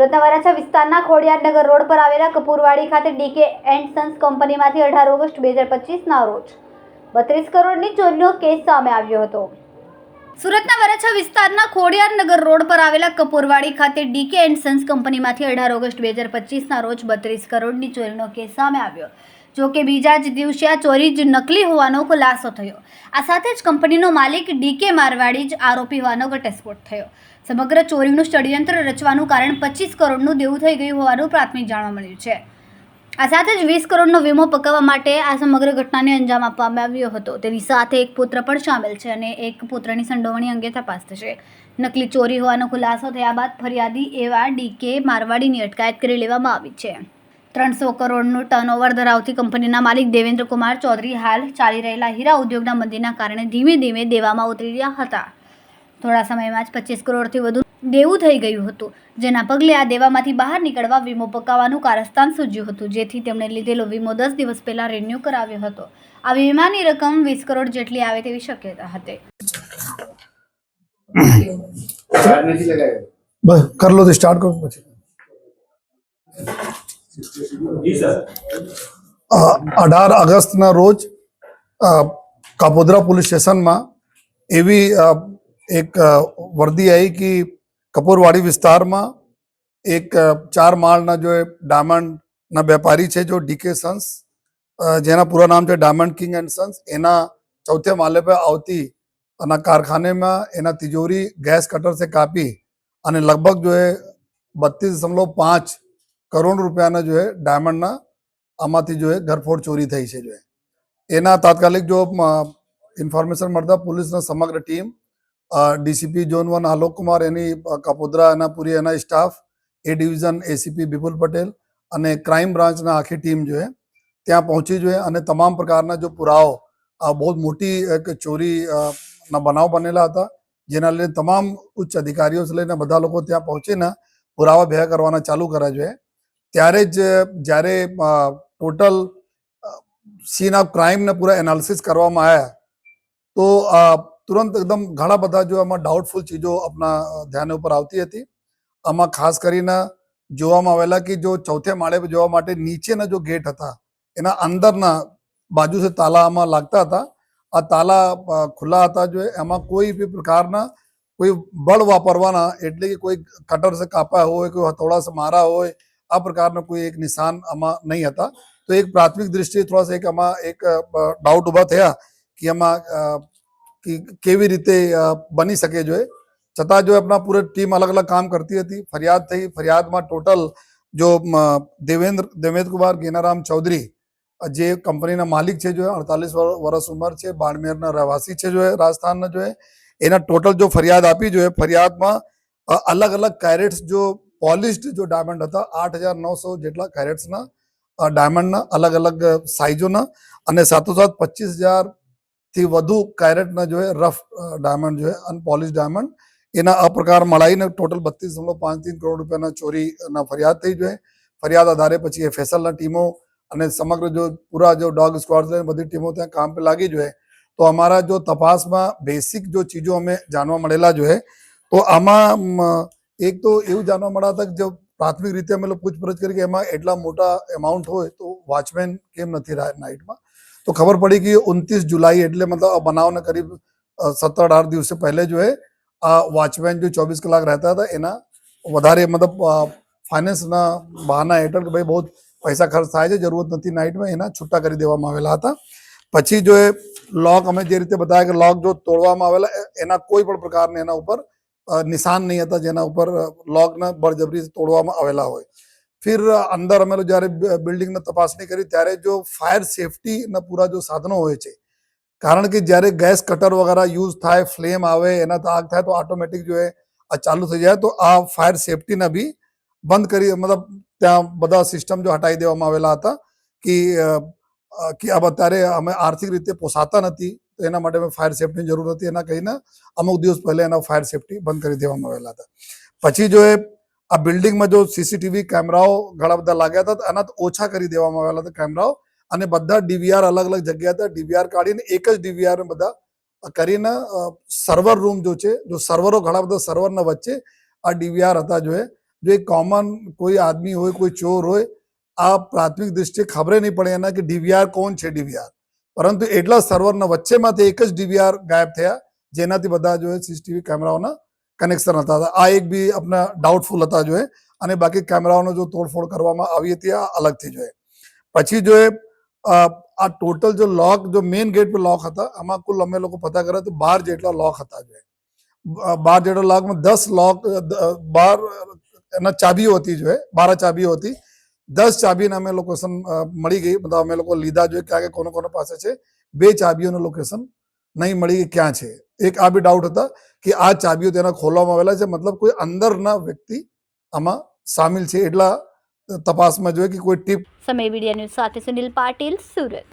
સુરતના વરાછા વિસ્તારના ખોડિયારનગર રોડ પર આવેલા કપૂરવાડી ખાતે ડીકે એન્ડ સન્સ કંપનીમાંથી 18 ઓગસ્ટ 2025ના રોજ 32 કરોડની ચોરીનો કેસ સામે આવ્યો હતો। સુરતના વરાછા વિસ્તારના ખોડિયારનગર રોડ પર આવેલા કપૂરવાડી ખાતે ડીકે એન્ડ સન્સ કંપનીમાંથી 18 ઓગસ્ટ 2025ના રોજ 32 કરોડની ચોરીનો કેસ સામે આવ્યો। જો કે બીજા જ દિવસે આ ચોરી જ નકલી હોવાનો ખુલાસો થયો। આ સાથે જ કંપનીનો માલિક ડીકે મારવાડી જ આરોપી હોવાનો ઘટસ્ફોટ થયો। સમગ્ર ચોરીનું ષડયંત્ર રચવાનું કારણ 25 કરોડનું દેવું થઈ ગયું હોવાનું પ્રાથમિક જાણવા મળ્યું છે। આ સાથે જ 20 કરોડનો વીમો પકાવવા માટે આ સમગ્ર ઘટનાને અંજામ આપવામાં આવ્યો હતો। તેની સાથે એક પુત્ર પણ સામેલ છે અને એક પુત્રની સંડોવણી અંગે તપાસ થશે। નકલી ચોરી હોવાનો ખુલાસો થયા બાદ ફરિયાદી એવા ડીકે મારવાડીની અટકાયત કરી લેવામાં આવી છે। 300 કરોડનું ટર્નઓવર ધરાવતી કંપનીના માલિક દેવેન્દ્ર કુમાર ચૌધરી હાલ ચાલી રહેલા હીરા ઉદ્યોગના મંદીના કારણે ધીમે ધીમે દેવામાં ઉતરી રહ્યા હતા। થોડા સમયમાં જ 25 કરોડથી વધુ દેવું થઈ ગયું હતું, જેના પગલે આ દેવામાંથી બહાર નીકળવા વીમો પકાવવાનું કારસ્તાન સૂજ્યું હતું, જેથી તેમણે લીધેલો વીમો 10 દિવસ પહેલા રિન્યૂ કરાવ્યો હતો। આ વીમાની રકમ 20 કરોડ જેટલી આવે તેવી શક્યતા હતી। બસ કર લો તો સ્ટાર્ટ કરો પછી 18 ઓગસ્ટના રોજ કાપોદ્રા પોલીસ સ્ટેશનમાં એવી એક વર્દી આવી કે કપૂરવાડી વિસ્તારમાં એક 4 માળના જો ડાયમંડના વેપારી છે જો ડીકે સન્સ, જેના પૂરા નામ છે ડાયમંડ કિંગ એન્ડ સન્સ, એના ચોથે માલે પર આવતી અને કારખાને में એના તિજોરી ગેસ કટર से કાપી અને લગભગ જો है 32.5 કરોડ રૂપિયાના જો है ડાયમંડના આમાંથી જો है ઘરફોડ ચોરી થઈ છે। જો એના તાત્કાલિક જો ઇન્ફોર્મેશન મળતા પોલીસના સમગ્ર team DCP zone 1 Alok Kumar, એની કાપોદ્રા એના પૂરી એના staff, A division ACP Vipul Patel અને ક્રાઇમ બ્રાન્ચના આખી ટીમ જો है ત્યાં પહોંચી જોઈએ અને તમામ પ્રકારના જો પુરાવો બહુ મોટી એક ચોરી ના બનાવ બનેલા હતા, જેના લીધે તમામ ઉચ્ચ અધિકારીઓ લઈને બધા લોકો ત્યાં પહોંચીને પુરાવા ભેગા કરવાના ચાલુ કર્યા જોઈએ। ત્યારે જ જ્યારે ટોટલ સીન ઓફ ક્રાઇમને પૂરા એનાલિસિસ કરવામાં આવ્યા તો तुरंत एकदम घણા બધા જો આમાં ડાઉટફુલ ચીજો આપણા ધ્યાન ઉપર આવતી હતી। આમાં ખાસ કરીને જોવામાં આવેલા કે જો ચોથે માળે પર જવા માટે નીચેના જો ગેટ હતા એના અંદરના બાજુ से તાલા આમાં લાગતા હતા। આ તાલા ખુલ્લા હતા, જો એમાં કોઈ બી પ્રકારના કોઈ બળ વાપરવાના એટલે કે કોઈ કટર से કાપ્યા હોય, કોઈ હથોડા से મારા હોય, આ પ્રકારનો કોઈ એક નિશાન આમાં નહીં હતા। તો એક પ્રાથમિક દ્રષ્ટિએ થોડા એક આમાં એક ડાઉટ ઊભા થયા કે આમાં કેવી રીતે બની શકે। જો છતાં જો अपना पूरे टीम अलग अलग काम करती હતી। ફરિયાદ થઈ, ફરિયાદમાં ટોટલ જો દેવેન્દ્ર કુમાર ગેનારામ ચૌધરી જે કંપનીના માલિક છે, જો 48 વર્ષ ઉંમર છે, બાड़मेरના રહેવાસી છે, જો રાજસ્થાનના જો એના ટોટલ જો ફરિયાદ આપી, જો ફરિયાદમાં અલગ અલગ કેરેટ્સ જો પોલિશ્ડ જો ડાયમંડ હતા, 8,900 જેટલા કેરેટ્સના ડાયમંડના અલગ અલગ સાઇઝોના અને સાથોસાથ 25,000 થી વધુ કેરેટના જો રફ ડાયમંડ જો અનપોલિશ ડાયમંડ એના આ પ્રકાર મળાઈને ટોટલ 32.53 કરોડ રૂપિયાના ચોરીના ફરિયાદ થઈ। જોઈએ ફરિયાદ આધારે પછી એફએસએલના ટીમો અને સમગ્ર જો પૂરા જો ડોગ સ્ક્વોડ લઈને બધી ટીમો ત્યાં કામ પર લાગી જોઈએ। તો અમારા જો તપાસમાં બેસિક જો ચીજો અમે જાણવા મળેલા જોઈએ તો આમાં એક તો એવું જાણવા મળ્યા હતા કે જો પ્રાથમિક રીતે અમે લોકો પૂછપરછ કરી કે એમાં એટલા મોટા એમાઉન્ટ હોય તો વોચમેન કેમ નથી રહ્યા નાઇટમાં। तो खबर पड़ी कि 29 जुलाई એટલે मतलब बनावने करीब 17-18 દિવસ पहले जो है वॉचमैन जो 24 કલાક रहता था એના વધારે मतलब ફાઇનાન્સના બહાના હેઠળ કે ભાઈ બહુ પૈસા ખર્ચ થાય છે, જરૂરત નથી નાઇટમાં, એના છૂટા કરી દેવામાં આવેલા હતા। પછી જો એ લોક અમે જે રીતે બતાવ્યા કે લોક જો તોડવામાં આવેલા એના કોઈ પણ પ્રકારના એના ઉપર નિશાન નહીં હતા જેના ઉપર લોકને બળજબરીથી તોડવામાં આવેલા હોય। फिर अंदर અમે જ્યારે બિલ્ડિંગની તપાસણી કરી ત્યારે જો ફાયર સેફટીના પૂરા જો સાધનો હોય છે, કારણ કે જ્યારે ગેસ કટર વગેરે યુઝ થાય, ફ્લેમ આવે, એના તો આગ થાય તો ઓટોમેટિક જો આ ચાલુ થઈ જાય, તો આ ફાયર સેફટીને બી બંધ કરી મતલબ ત્યાં બધા સિસ્ટમ જો હટાવી દેવામાં આવેલા હતા કે अब અત્યારે અમે આર્થિક રીતે પોસાતા નથી, તો એના માટે અમે ફાયર સેફટીની જરૂર હતી, એના કહીને અમુક દિવસ પહેલા એના ફાયર સેફટી બંધ કરી દેવામાં આવેલા હતા। પછી જો આ બિલ્ડિંગમાં જો સીસીટીવી કેમેરાઓ ઘણા બધા લાગ્યા હતા એના ઓછા કરી દેવામાં આવેલા હતા કેમેરાઓ, અને બધા ડીવીઆર અલગ અલગ જગ્યા હતા, ડીવીઆર કાઢીને એક જ ડીવીઆર બધા કરીને સર્વર રૂમ જો છે, જો સર્વરો ઘણા બધા સર્વરના વચ્ચે આ ડીવીઆર હતા, જો જો એક કોમન કોઈ આદમી હોય, કોઈ ચોર હોય, આ પ્રાથમિક દૃષ્ટિએ ખબર નહીં પડે એના કે ડીવીઆર કોણ છે ડીવીઆર, પરંતુ એટલા સર્વરના વચ્ચેમાંથી એક જ ડીવીઆર ગાયબ થયા, જેનાથી બધા જો સીસીટીવી કેમેરાઓના કનેક્શન હતા. આ એક બી આપણા ડાઉટફુલ હતા જો, અને બાકી કેમેરાઓનો જો તોડફોડ કરવામાં આવી હતી આ અલગથી જોઈએ. પછી જો આ ટોટલ જો લોક, જો મેઇન ગેટ પર લોક હતા, આમાં કુલ અમે લોકો પતા કર્યા તો 12 જેટલા લોક હતા જો. 12 જેટલા લોકમાં 10 લોક, 12 એના ચાબીઓ હતી જો, 12 ચાબીઓ હતી. 10 ચાબીને અમે લોકેશન મળી ગઈ, મતલબ અમે લોકો લીધા જોઈએ ક્યાં કોનો કોનો પાસે છે. 2 ચાબીઓનું લોકેશન નહીં મળી કે ક્યાં છે. એક આ બી ડાઉટ હતા કે આ ચાબીઓ તેના ખોલવામાં આવેલા છે, મતલબ કોઈ અંદરના વ્યક્તિ આમાં સામેલ છે. એટલા તપાસમાં જોઈએ કે કોઈ ટીપ. સમય મીડિયા ન્યૂઝ સાથે સુનિલ પાટીલ, સુરત.